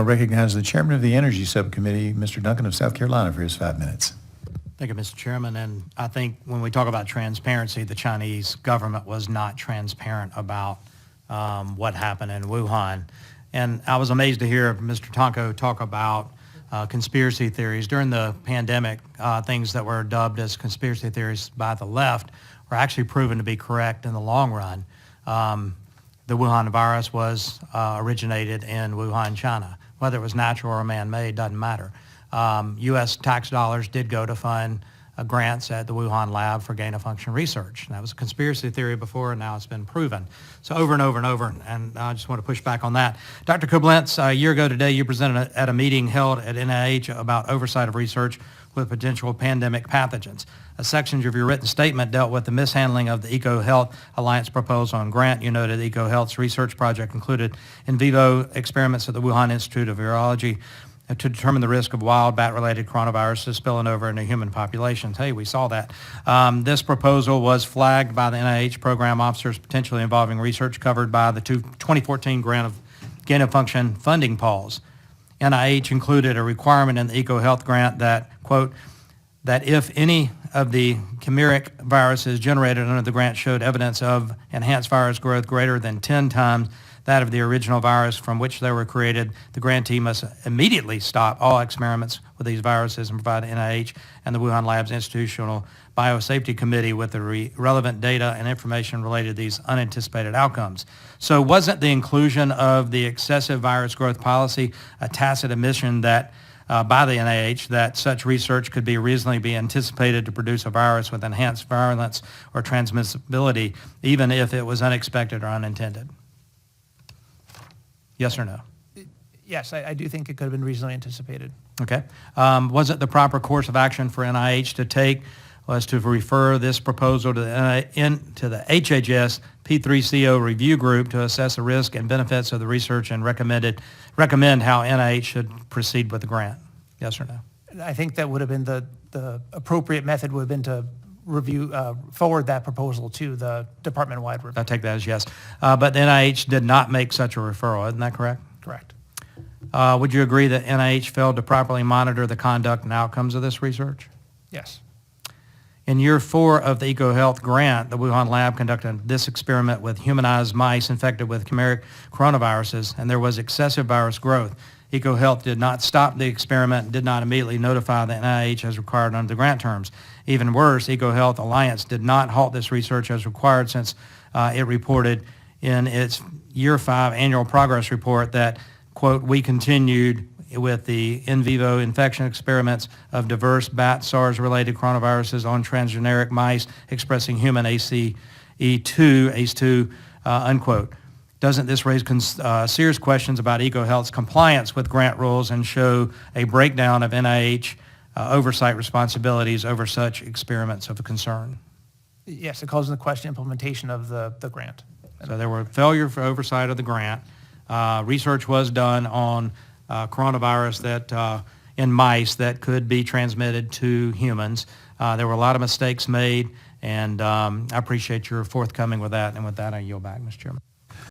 I recognize the chairman of the Energy Subcommittee, Mr. Duncan of South Carolina, for his 5 minutes. Thank you, Mr. Chairman. And I think when we talk about transparency, the Chinese government was not transparent about what happened in Wuhan. And I was amazed to hear Mr. Tonko talk about conspiracy theories. During the pandemic, things that were dubbed as conspiracy theories by the left were actually proven to be correct in the long run. The Wuhan virus was originated in Wuhan, China. Whether it was natural or man-made doesn't matter. U.S. tax dollars did go to fund grants at the Wuhan lab for gain-of-function research. And that was a conspiracy theory before, and now it's been proven. So over and over and over, and I just want to push back on that. Dr. Koblenz, a year ago today, you presented at a meeting held at NIH about oversight of research with potential pandemic pathogens. A section of your written statement dealt with the mishandling of the EcoHealth Alliance proposal and grant. You noted EcoHealth's research project included in vivo experiments at the Wuhan Institute of Virology to determine the risk of wild bat-related coronaviruses spilling over into human populations. Hey, we saw that. This proposal was flagged by the NIH program officers potentially involving research covered by the 2014 grant of gain-of-function funding pause. NIH included a requirement in the EcoHealth grant that, quote, that if any of the chimeric viruses generated under the grant showed evidence of enhanced virus growth greater than 10 times that of the original virus from which they were created, the grantee must immediately stop all experiments with these viruses and provide NIH and the Wuhan Lab's Institutional Biosafety Committee with the relevant data and information related to these unanticipated outcomes. So wasn't the inclusion of the excessive virus growth policy a tacit admission that by the NIH that such research could be reasonably be anticipated to produce a virus with enhanced virulence or transmissibility, even if it was unexpected or unintended? Yes or no? Yes, I do think it could have been reasonably anticipated. Okay. Was it the proper course of action for NIH to take was to refer this proposal to the HHS P3CO review group to assess the risk and benefits of the research and recommend how NIH should proceed with the grant? Yes or no? I think that would have been the appropriate method would have been to review, forward that proposal to the department-wide review. I take that as yes. But the NIH did not make such a referral, isn't that correct? Correct. Would you agree that NIH failed to properly monitor the conduct and outcomes of this research? Yes. In year 4 of the EcoHealth grant, the Wuhan lab conducted this experiment with humanized mice infected with chimeric coronaviruses, and there was excessive virus growth. EcoHealth did not stop the experiment and did not immediately notify the NIH as required under the grant terms. Even worse, EcoHealth Alliance did not halt this research as required since it reported in its year 5 annual progress report that, quote, we continued with the in vivo infection experiments of diverse bat SARS-related coronaviruses on transgenic mice expressing human ACE2, unquote. Doesn't this raise serious questions about EcoHealth's compliance with grant rules and show a breakdown of NIH oversight responsibilities over such experiments of concern? Yes, it calls into question implementation of the grant. So there were failure for oversight of the grant. Research was done on coronavirus that in mice that could be transmitted to humans. There were a lot of mistakes made, and I appreciate your forthcoming with that. And with that, I yield back, Mr. Chairman.